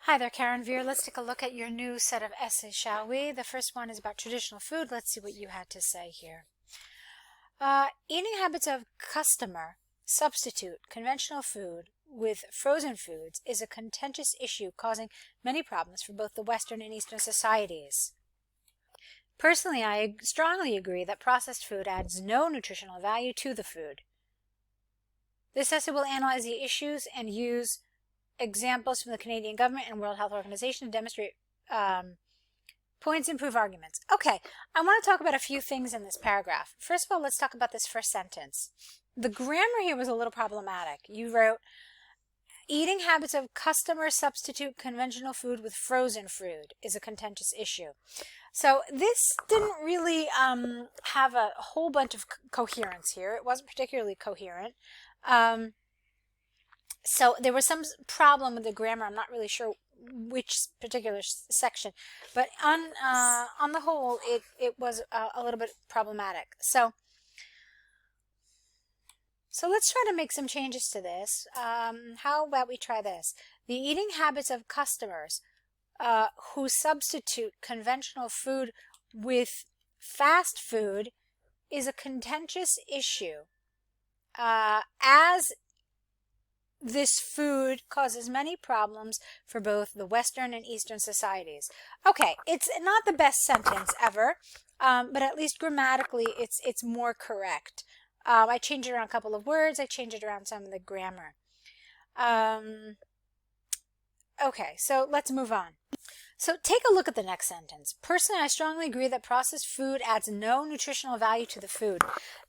Hi there, Karanveer. Let's take a look at your new set of essays, shall we? The first one is about traditional food. Let's see what you had to say here. Eating habits of customer substitute conventional food with frozen foods is a contentious issue causing many problems for both the Western and Eastern societies. Personally, I strongly agree that processed food adds no nutritional value to the food. This essay will analyze the issues and use examples from the Canadian government and World Health Organization to demonstrate points and prove arguments. Okay, I want to talk about a few things in this paragraph. First of all, let's talk about this first sentence. The grammar here was a little problematic. You wrote, eating habits of customer substitute conventional food with frozen food is a contentious issue. So this didn't really have a whole bunch of coherence here. It wasn't particularly coherent. So there was some problem with the grammar. I'm not really sure which particular section, but on the whole, it was a little bit problematic. So let's try to make some changes to this. How about we try this? The eating habits of customers who substitute conventional food with fast food is a contentious issue, as this food causes many problems for both the Western and Eastern societies. Okay, it's not the best sentence ever, but at least grammatically it's more correct. I changed it around a couple of words. I changed it around some of the grammar. Okay, so let's move on. So take a look at the next sentence. Personally, I strongly agree that processed food adds no nutritional value to the food.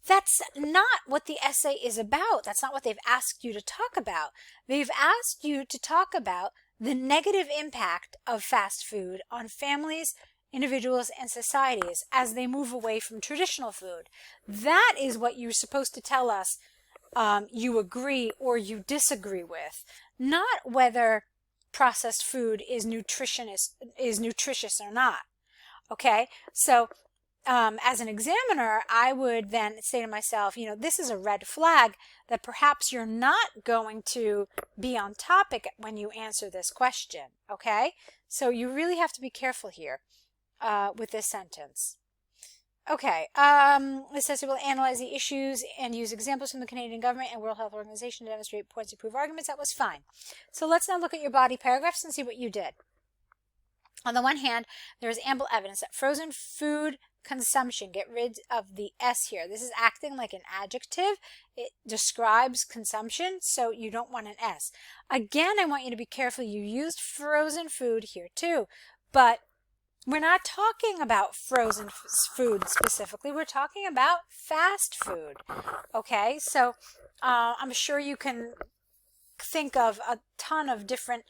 That's not what the essay is about. That's not what they've asked you to talk about. They've asked you to talk about the negative impact of fast food on families, individuals, and societies as they move away from traditional food. That is what you're supposed to tell us you agree or you disagree with, not whether processed food is nutritious or not. Okay, so as an examiner, I would then say to myself, this is a red flag that perhaps you're not going to be on topic when you answer this question. Okay, so you really have to be careful here with this sentence. Okay, this essay will analyze the issues and use examples from the Canadian government and World Health Organization to demonstrate points and prove arguments. That was fine. So let's now look at your body paragraphs and see what you did. On the one hand, there is ample evidence that frozen food consumption, get rid of the S here. This is acting like an adjective. It describes consumption, so you don't want an S. Again, I want you to be careful. You used frozen food here too, but we're not talking about frozen food specifically. We're talking about fast food. Okay, so I'm sure you can think of a ton of different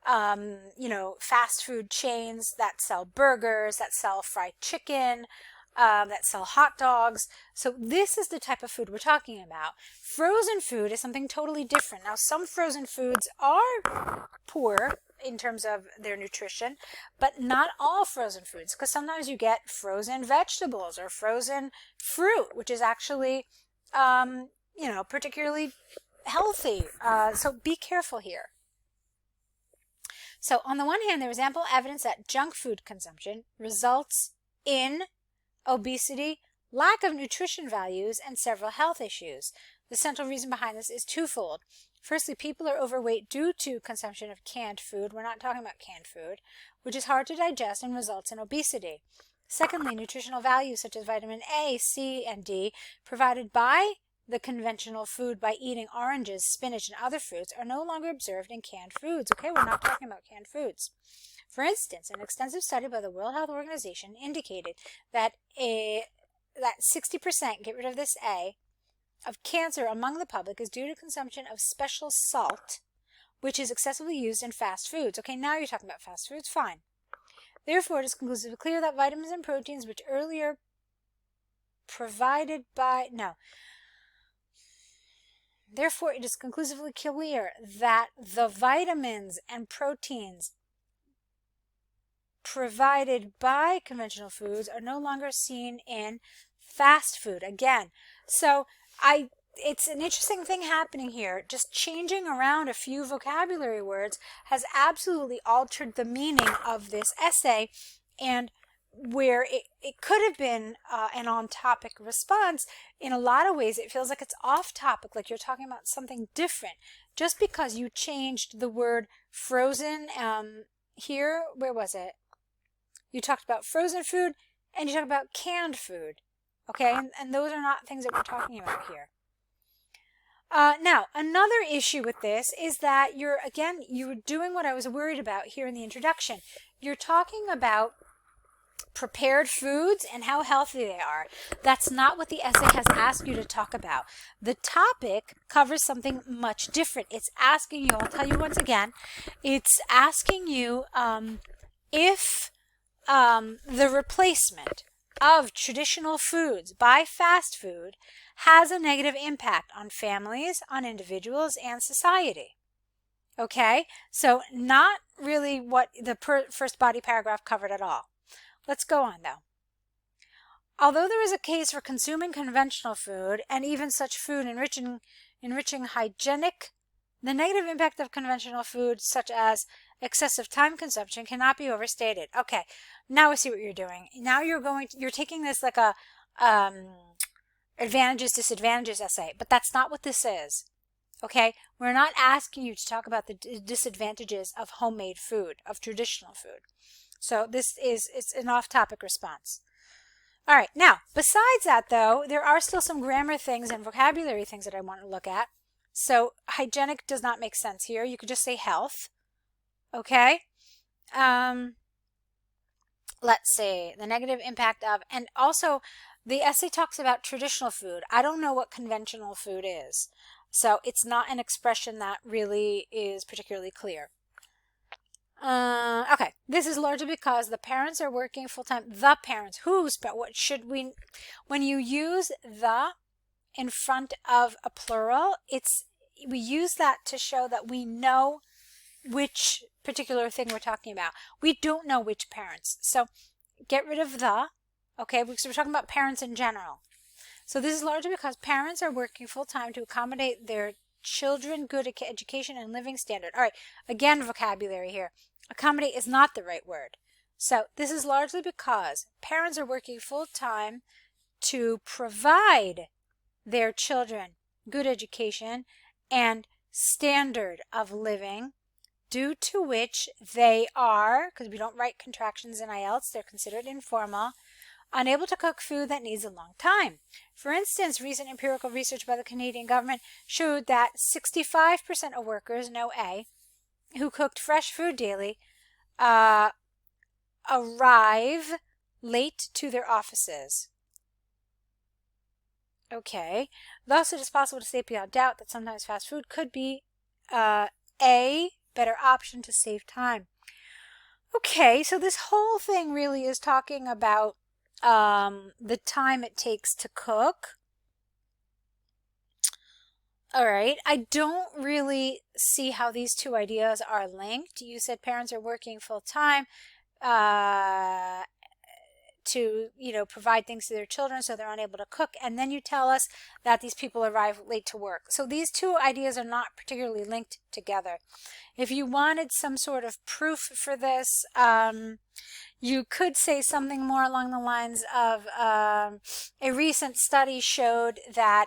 fast food chains that sell burgers, that sell fried chicken, that sell hot dogs. So this is the type of food we're talking about. Frozen food is something totally different. Now, some frozen foods are poor in terms of their nutrition, but not all frozen foods, because sometimes you get frozen vegetables or frozen fruit, which is actually, particularly healthy. So be careful here. So on the one hand, there is ample evidence that junk food consumption results in obesity, lack of nutrition values, and several health issues. The central reason behind this is twofold. Firstly, people are overweight due to consumption of canned food. We're not talking about canned food, which is hard to digest and results in obesity. Secondly, nutritional values such as vitamin A, C, and D provided by the conventional food by eating oranges, spinach, and other fruits are no longer observed in canned foods. Okay, we're not talking about canned foods. For instance, an extensive study by the World Health Organization indicated that 60%, get rid of this A, of cancer among the public is due to consumption of special salt, which is excessively used in fast foods. Okay, now you're talking about fast foods, fine. Therefore, it is conclusively clear that vitamins and proteins which earlier provided by, Therefore, it is conclusively clear that the vitamins and proteins provided by conventional foods are no longer seen in fast food. Again, so it's an interesting thing happening here. Just changing around a few vocabulary words has absolutely altered the meaning of this essay, and where it could have been an on-topic response, in a lot of ways it feels like it's off-topic, like you're talking about something different. Just because you changed the word frozen here, where was it? You talked about frozen food and you talked about canned food. Okay, and those are not things that we're talking about here. Now, another issue with this is that you're doing what I was worried about here in the introduction. You're talking about prepared foods and how healthy they are. That's not what the essay has asked you to talk about. The topic covers something much different. It's asking you, I'll tell you once again, it's asking you if the replacement of traditional foods by fast food has a negative impact on families, on individuals, and society. Okay, so not really what the first body paragraph covered at all. Let's go on though. Although there is a case for consuming conventional food and even such food enriching hygienic, the negative impact of conventional food, such as excessive time consumption, cannot be overstated. Okay, now I see what you're doing. Now you're taking this like a advantages, disadvantages essay, but that's not what this is. Okay, we're not asking you to talk about the disadvantages of homemade food, of traditional food. So it's an off-topic response. All right, now, besides that, though, there are still some grammar things and vocabulary things that I want to look at. So hygienic does not make sense here. You could just say health. Okay? Let's see. The negative impact of, and also the essay talks about traditional food. I don't know what conventional food is. So it's not an expression that really is particularly clear. Okay, this is largely because the parents are working full-time. The parents, what should we, when you use the in front of a plural, we use that to show that we know which particular thing we're talking about. We don't know which parents. So get rid of the, okay, because we're talking about parents in general. So this is largely because parents are working full-time to accommodate their children good education and living standard. All right, again, vocabulary here. Accommodate is not the right word. So this is largely because parents are working full-time to provide their children good education and standard of living, due to which they are, because we don't write contractions in IELTS, they're considered informal, unable to cook food that needs a long time. For instance, recent empirical research by the Canadian government showed that 65% of workers, no A, who cooked fresh food daily arrive late to their offices. Okay. Thus, it is possible to say beyond doubt that sometimes fast food could be a better option to save time. Okay, so this whole thing really is talking about the time it takes to cook. All right, I don't really see how these two ideas are linked. You said parents are working full-time to, provide things to their children so they're unable to cook. And then you tell us that these people arrive late to work. So these two ideas are not particularly linked together. If you wanted some sort of proof for this, you could say something more along the lines of a recent study showed that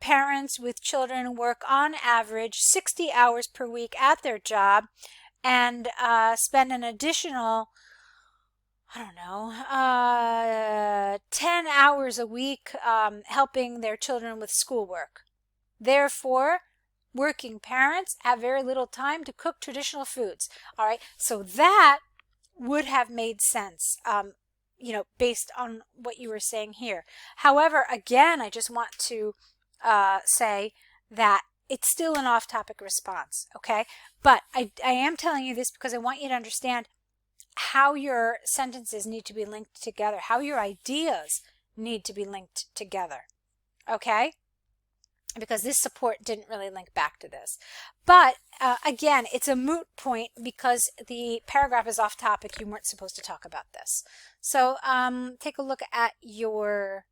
parents with children work on average 60 hours per week at their job and spend an additional, 10 hours a week helping their children with schoolwork. Therefore, working parents have very little time to cook traditional foods. All right, so that would have made sense, based on what you were saying here. However, again, I just want to say that it's still an off-topic response, okay? But I am telling you this because I want you to understand how your sentences need to be linked together, how your ideas need to be linked together, okay? Because this support didn't really link back to this. But again, it's a moot point because the paragraph is off topic. You weren't supposed to talk about this. So take a look at your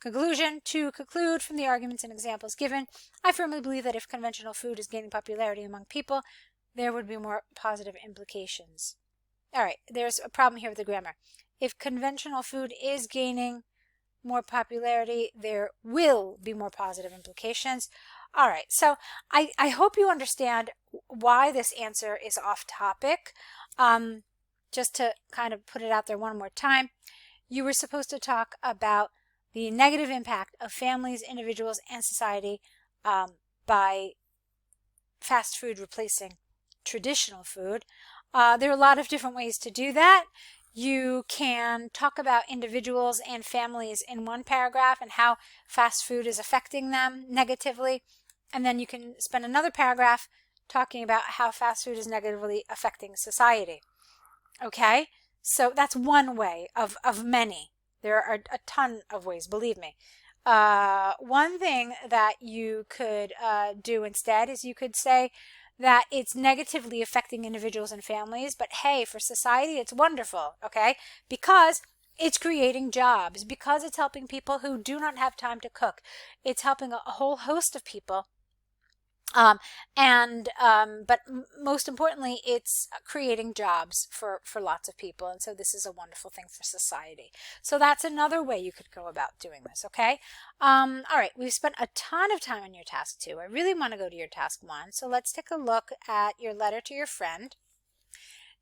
Conclusion: to conclude from the arguments and examples given, I firmly believe that if conventional food is gaining popularity among people, there would be more positive implications. All right, there's a problem here with the grammar. If conventional food is gaining more popularity, there will be more positive implications. All right, so I hope you understand why this answer is off topic. Just to kind of put it out there one more time, you were supposed to talk about the negative impact of families, individuals, and society by fast food replacing traditional food. There are a lot of different ways to do that. You can talk about individuals and families in one paragraph and how fast food is affecting them negatively. And then you can spend another paragraph talking about how fast food is negatively affecting society. Okay? So that's one way of many. There are a ton of ways, believe me. One thing that you could do instead is you could say that it's negatively affecting individuals and families, but hey, for society, it's wonderful, okay? Because it's creating jobs, because it's helping people who do not have time to cook. It's helping a whole host of people. But most importantly, it's creating jobs for lots of people. And so this is a wonderful thing for society. So that's another way you could go about doing this. Okay. All right. We've spent a ton of time on your task 2. I really want to go to your task 1. So let's take a look at your letter to your friend.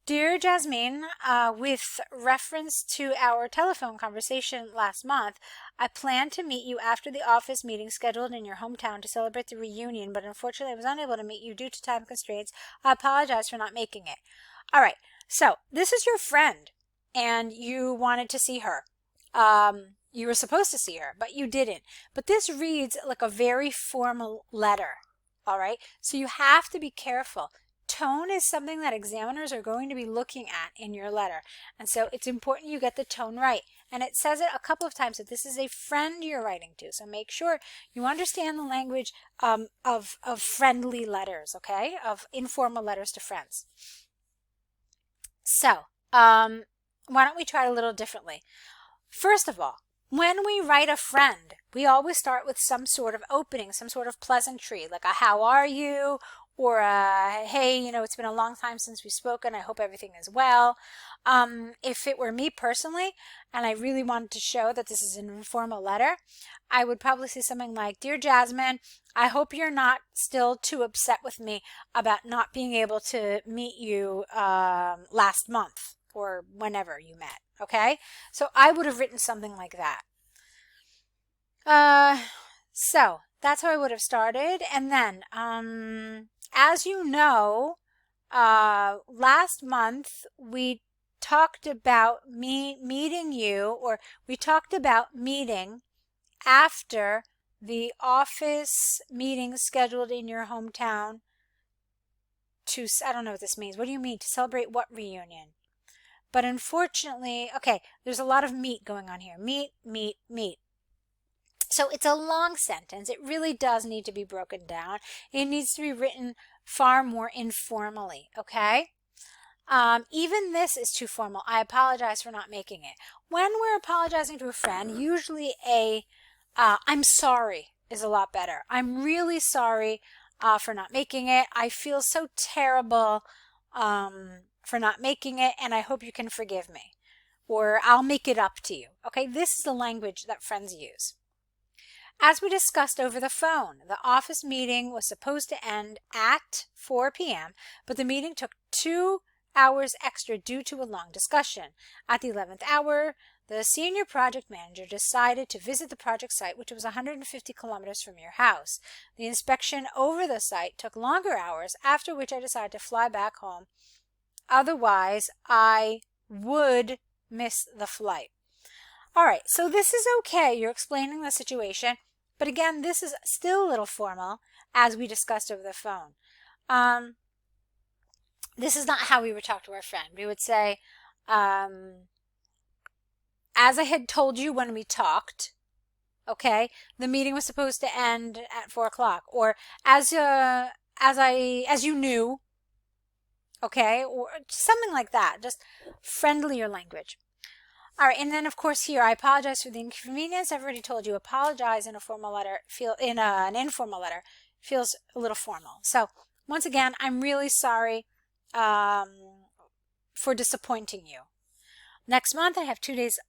Dear Jasmine, with reference to our telephone conversation last month, I planned to meet you after the office meeting scheduled in your hometown to celebrate the reunion, but unfortunately I was unable to meet you due to time constraints. I apologize for not making it. All right, so this is your friend, and you wanted to see her. You were supposed to see her, but you didn't. But this reads like a very formal letter, all right? So you have to be careful. Tone is something that examiners are going to be looking at in your letter. And so it's important you get the tone right. And it says it a couple of times that this is a friend you're writing to. So make sure you understand the language of friendly letters, okay? Of informal letters to friends. So why don't we try it a little differently? First of all, when we write a friend, we always start with some sort of opening, some sort of pleasantry, like a how are you? Or hey, it's been a long time since we've spoken. I hope everything is well. If it were me personally, and I really wanted to show that this is an informal letter, I would probably say something like, Dear Jasmine, I hope you're not still too upset with me about not being able to meet you last month or whenever you met. Okay? So I would have written something like that. So that's how I would have started. And then, as you know, last month we talked about meeting you, or we talked about meeting after the office meeting scheduled in your hometown to, I don't know what this means. What do you mean? To celebrate what reunion? But unfortunately, okay, there's a lot of meet going on here. Meet, meet, meet. So it's a long sentence. It really does need to be broken down. It needs to be written far more informally, okay? Even this is too formal. I apologize for not making it. When we're apologizing to a friend, usually I'm sorry is a lot better. I'm really sorry for not making it. I feel so terrible for not making it, and I hope you can forgive me. Or I'll make it up to you. Okay, this is the language that friends use. As we discussed over the phone, the office meeting was supposed to end at 4 p.m., but the meeting took 2 hours extra due to a long discussion. At the 11th hour, the senior project manager decided to visit the project site, which was 150 kilometers from your house. The inspection over the site took longer hours, after which I decided to fly back home. Otherwise, I would miss the flight. All right, so this is okay. You're explaining the situation. But again, this is still a little formal, as we discussed over the phone. This is not how we would talk to our friend. We would say, as I had told you when we talked, okay, the meeting was supposed to end at 4 o'clock. Or as you knew, okay, or something like that. Just friendlier language. All right, and then of course here, I apologize for the inconvenience. I've already told you, apologize in a formal letter, an informal letter feels a little formal. So once again, I'm really sorry for disappointing you. Next month I have 2 days.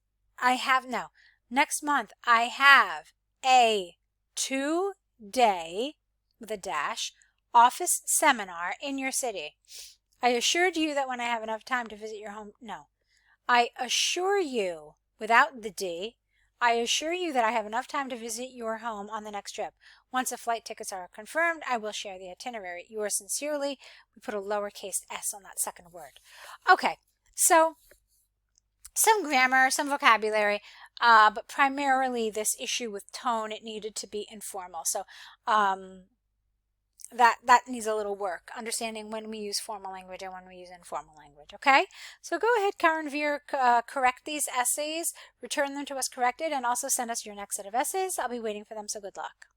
Next month I have a 2-day with a dash office seminar in your city. I assured you that when I have enough time to visit your home. No. I assure you, without the D, I assure you that I have enough time to visit your home on the next trip. Once the flight tickets are confirmed, I will share the itinerary. Yours sincerely. We put a lowercase s on that second word. Okay, so some grammar, some vocabulary, but primarily this issue with tone, it needed to be informal. So that needs a little work, understanding when we use formal language and when we use informal language, okay? So go ahead, Karanveer, correct these essays, return them to us corrected, and also send us your next set of essays. I'll be waiting for them, so good luck.